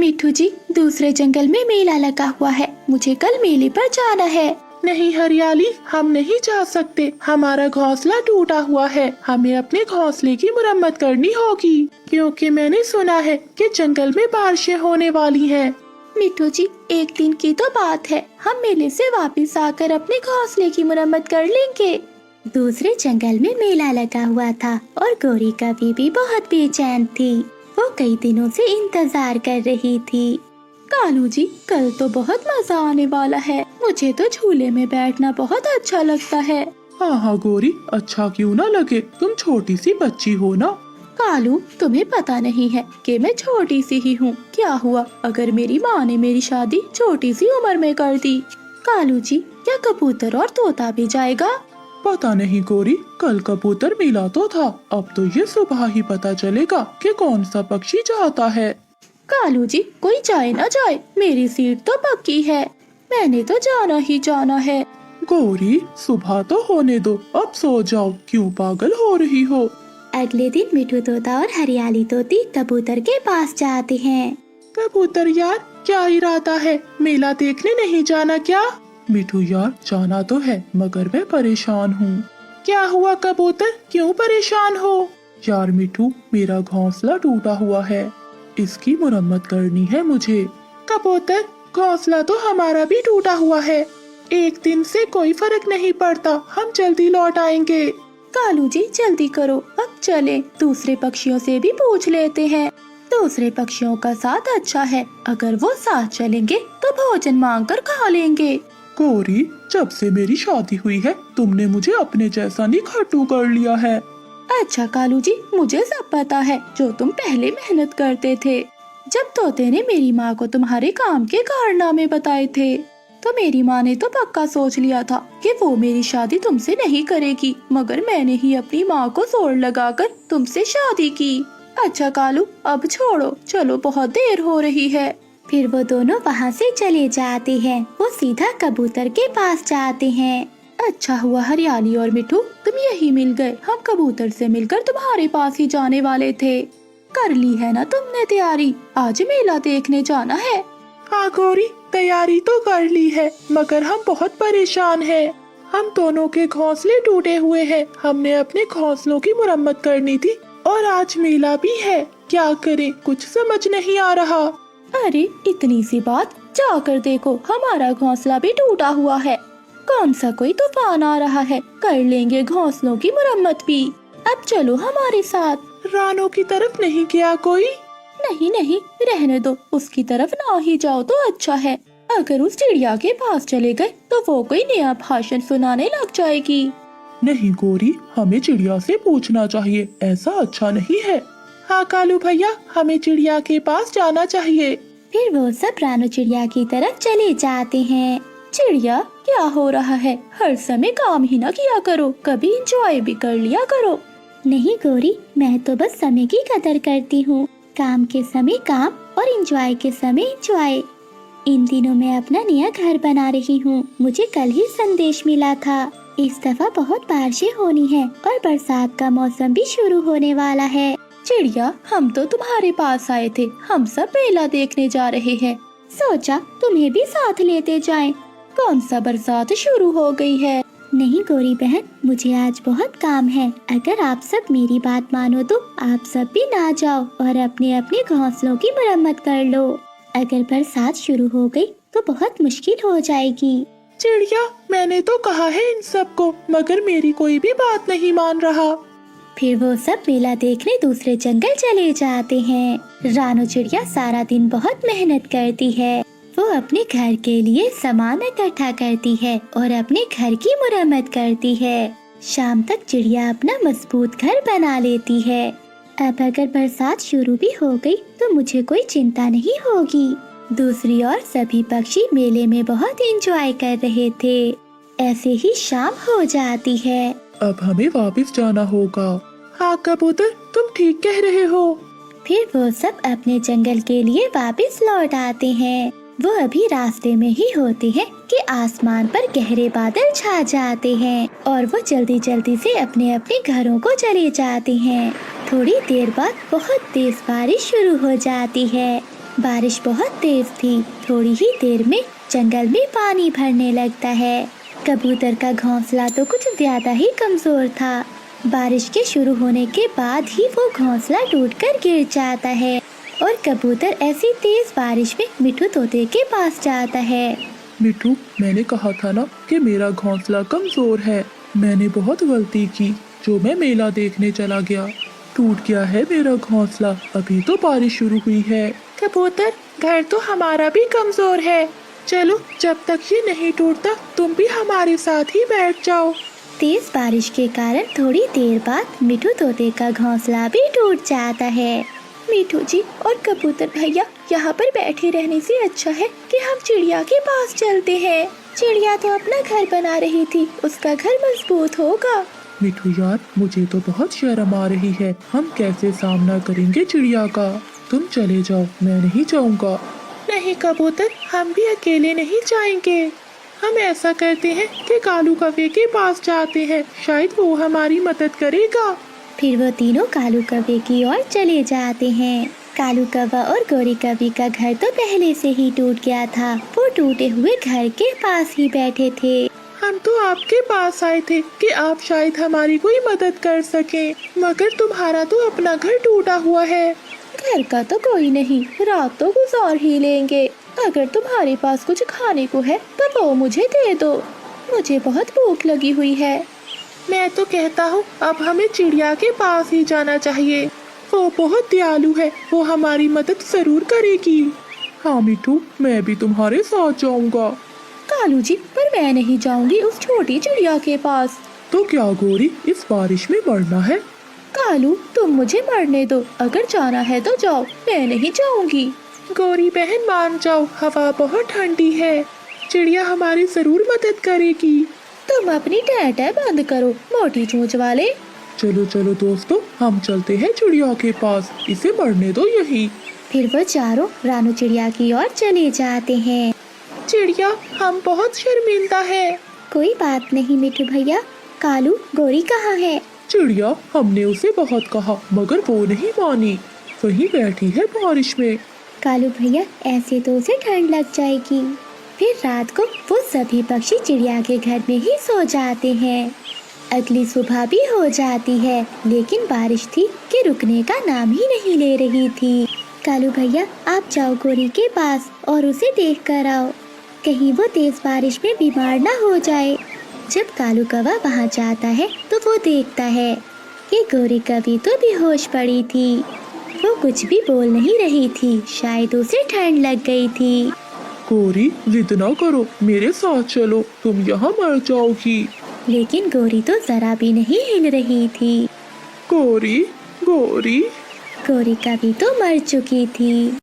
मिठू जी, दूसरे जंगल में मेला लगा हुआ है, मुझे कल मेले पर जाना है। नहीं हरियाली, हम नहीं जा सकते। हमारा घोंसला टूटा हुआ है। हमें अपने घोंसले की मुरम्मत करनी होगी, क्योंकि मैंने सुना है कि जंगल में बारिशें होने वाली हैं। मिठू जी, एक दिन की तो बात है, हम मेले से वापस आकर अपने घोंसले की मुरम्मत कर लेंगे। दूसरे जंगल में मेला लगा हुआ था और गौरी का बीबी बहुत बेचैन थी। वो कई दिनों से इंतजार कर रही थी। कालू जी, कल तो बहुत मजा आने वाला है। मुझे तो झूले में बैठना बहुत अच्छा लगता है। हाँ हाँ गौरी, अच्छा क्यों ना लगे, तुम छोटी सी बच्ची हो ना। कालू, तुम्हें पता नहीं है कि मैं छोटी सी ही हूँ। क्या हुआ अगर मेरी माँ ने मेरी शादी छोटी सी उम्र में कर दी? कालू जी, क्या कबूतर और तोता भी जाएगा? पता नहीं गौरी, कल कबूतर मिला तो था, अब तो ये सुबह ही पता चलेगा कि कौन सा पक्षी जाता है। कालू जी, कोई जाए ना जाए, मेरी सीट तो पक्की है। मैंने तो जाना ही जाना है। गौरी, सुबह तो होने दो, अब सो जाओ, क्यों पागल हो रही हो। अगले दिन मिठू तोता और हरियाली तोती कबूतर के पास जाते हैं। कबूतर यार, क्या इरादा है, मेला देखने नहीं जाना क्या? मिठू यार, जाना तो है, मगर मैं परेशान हूँ। क्या हुआ कबूतर, क्यों परेशान हो? यार मिठू, मेरा घोंसला टूटा हुआ है, इसकी मुरम्मत करनी है मुझे। कबूतर, घोंसला तो हमारा भी टूटा हुआ है, एक दिन से कोई फर्क नहीं पड़ता, हम जल्दी लौट आएंगे। कालू जी, जल्दी करो, अब चले, दूसरे पक्षियों से भी पूछ लेते हैं। दूसरे पक्षियों का साथ अच्छा है, अगर वो साथ चलेंगे तो भोजन मांग कर खा लेंगे। गौरी, जब से मेरी शादी हुई है, तुमने मुझे अपने जैसा निखट्टू कर लिया है। अच्छा कालू जी, मुझे सब पता है जो तुम पहले मेहनत करते थे। जब तोते ने मेरी माँ को तुम्हारे काम के कारनामे बताए थे, तो मेरी माँ ने तो पक्का सोच लिया था कि वो मेरी शादी तुमसे नहीं करेगी, मगर मैंने ही अपनी माँ को जोर लगाकर तुमसे शादी की। अच्छा कालू, अब छोड़ो, चलो, बहुत देर हो रही है। फिर वो दोनों वहाँ से चले जाते हैं। वो सीधा कबूतर के पास जाते हैं। अच्छा हुआ हरियाली और मिठू, तुम यही मिल गए, हम कबूतर से मिलकर तुम्हारे पास ही जाने वाले थे। कर ली है ना तुमने तैयारी, आज मेला देखने जाना है? हाँ गौरी, तैयारी तो कर ली है, मगर हम बहुत परेशान हैं। हम दोनों के घोंसले टूटे हुए हैं, हमने अपने घोंसलों की मुरम्मत करनी थी और आज मेला भी है, क्या करें, कुछ समझ नहीं आ रहा। अरे इतनी सी बात, जाकर देखो, हमारा घोंसला भी टूटा हुआ है। कौन सा कोई तूफान आ रहा है, कर लेंगे घोंसलों की मुरम्मत भी। अब चलो हमारे साथ। रानो की तरफ नहीं गया कोई? नहीं नहीं, रहने दो, उसकी तरफ ना ही जाओ तो अच्छा है। अगर उस चिड़िया के पास चले गए तो वो कोई नया भाषण सुनाने लग जाएगी। नहीं गौरी, हमें चिड़िया से पूछना चाहिए, ऐसा अच्छा नहीं है। हाँ कालू भैया, हमें चिड़िया के पास जाना चाहिए। फिर वो सब रानू चिड़िया की तरफ चले जाते हैं। चिड़िया, क्या हो रहा है, हर समय काम ही ना किया करो, कभी एंजॉय भी कर लिया करो। नहीं गौरी, मैं तो बस समय की कदर करती हूँ, काम के समय काम और एंजॉय के समय एंजॉय। इन दिनों मैं अपना नया घर बना रही हूँ, मुझे कल ही संदेश मिला था। इस दफा बहुत बारिशें होनी है और बरसात का मौसम भी शुरू होने वाला है। चिड़िया, हम तो तुम्हारे पास आए थे, हम सब मेला देखने जा रहे हैं, सोचा तुम्हें भी साथ लेते जाएं। कौन सा बरसात शुरू हो गई है? नहीं गौरी बहन, मुझे आज बहुत काम है, अगर आप सब मेरी बात मानो तो आप सब भी ना जाओ और अपने अपने घोंसलों की मरम्मत कर लो। अगर बरसात शुरू हो गई तो बहुत मुश्किल हो जाएगी। चिड़िया, मैंने तो कहा है इन सबको, मगर मेरी कोई भी बात नहीं मान रहा। फिर वो सब मेला देखने दूसरे जंगल चले जाते हैं। रानू चिड़िया सारा दिन बहुत मेहनत करती है, वो अपने घर के लिए सामान इकट्ठा करती है और अपने घर की मुरम्मत करती है। शाम तक चिड़िया अपना मजबूत घर बना लेती है। अब अगर बरसात शुरू भी हो गई तो मुझे कोई चिंता नहीं होगी। दूसरी ओर सभी पक्षी मेले में बहुत एंजॉय कर रहे थे। ऐसे ही शाम हो जाती है। अब हमें वापस जाना होगा। हाँ कबूतर, तुम ठीक कह रहे हो। फिर वो सब अपने जंगल के लिए वापस लौट आते हैं। वो अभी रास्ते में ही होते हैं कि आसमान पर गहरे बादल छा जाते हैं और वो जल्दी जल्दी से अपने अपने घरों को चले जाते हैं। थोड़ी देर बाद बहुत तेज बारिश शुरू हो जाती है। बारिश बहुत तेज थी। थोड़ी ही देर में जंगल में पानी भरने लगता है। कबूतर का घोंसला तो कुछ ज्यादा ही कमजोर था। बारिश के शुरू होने के बाद ही वो घोंसला टूटकर गिर जाता है और कबूतर ऐसी तेज बारिश में मिठू तोते के पास जाता है। मिठू, मैंने कहा था ना कि मेरा घोंसला कमजोर है। मैंने बहुत गलती की जो मैं मेला देखने चला गया। टूट गया है मेरा घोंसला। अभी तो बारिश शुरू हुई है। कबूतर, घर तो हमारा भी कमजोर है। चलो, जब तक ये नहीं टूटता तुम भी हमारे साथ ही बैठ जाओ। तेज बारिश के कारण थोड़ी देर बाद मिठू तोते का घोंसला भी टूट जाता है। मिठू जी और कबूतर भैया, यहाँ पर बैठे रहने से अच्छा है कि हम चिड़िया के पास चलते हैं। चिड़िया तो अपना घर बना रही थी, उसका घर मजबूत होगा। मिठू यार, मुझे तो बहुत शर्म आ रही है। हम कैसे सामना करेंगे चिड़िया का? तुम चले जाओ, मैं नहीं जाऊंगा। नहीं कबूतर, हम भी अकेले नहीं जाएंगे। हम ऐसा करते हैं कि कालू कौवे के पास जाते हैं, शायद वो हमारी मदद करेगा। फिर वो तीनों कालू कौवे की ओर चले जाते हैं। कालू कौवा और गोरी कौवी का घर तो पहले से ही टूट गया था। वो टूटे हुए घर के पास ही बैठे थे। हम तो आपके पास आए थे कि आप शायद हमारी कोई मदद कर सके, मगर तुम्हारा तो अपना घर टूटा हुआ है। घर का तो कोई नहीं, रात तो गुजार ही लेंगे। अगर तुम्हारे पास कुछ खाने को है तो वो मुझे दे दो, मुझे बहुत भूख लगी हुई है। मैं तो कहता हूँ अब हमें चिड़िया के पास ही जाना चाहिए। वो बहुत दयालु है, वो हमारी मदद जरूर करेगी। हाँ मिठू, मैं भी तुम्हारे साथ जाऊंगा। कालू जी, पर मैं नहीं जाऊंगी उस छोटी चिड़िया के पास। तो क्या गोरी, इस बारिश में मरना है? कालू, तुम मुझे मरने दो। अगर जाना है तो जाओ, मैं नहीं जाऊंगी। गोरी बहन मान जाओ, हवा बहुत ठंडी है। चिड़िया हमारी जरूर मदद करेगी। तुम अपनी टैटै बंद करो, मोटी चोंच वाले। चलो चलो दोस्तों, हम चलते हैं चिड़िया के पास, इसे मरने दो यही। फिर वो चारों रानू चिड़िया की ओर चले जाते हैं। चिड़िया, हम बहुत शर्मिंदा है। कोई बात नहीं मिठू भैया। कालू, गोरी कहाँ है? चिड़िया, हमने उसे बहुत कहा मगर वो नहीं मानी, वहीं बैठी है बारिश में। कालू भैया, ऐसे तो उसे ठंड लग जाएगी। फिर रात को वो सभी पक्षी चिड़िया के घर में ही सो जाते हैं। अगली सुबह भी हो जाती है, लेकिन बारिश थी कि रुकने का नाम ही नहीं ले रही थी। कालू भैया, आप जाओ गोरी के पास और उसे देख कर आओ, कहीं वो तेज बारिश में बीमार ना हो जाए। जब कालू कौवा वहाँ जाता है तो वो देखता है कि गोरी कौवी तो बेहोश पड़ी थी। वो कुछ भी बोल नहीं रही थी, शायद उसे ठंड लग गई थी। गोरी, जिद ना करो, मेरे साथ चलो, तुम यहाँ मर जाओगी। लेकिन गोरी तो जरा भी नहीं हिल रही थी। गोरी, गोरी। गोरी कौवी तो मर चुकी थी।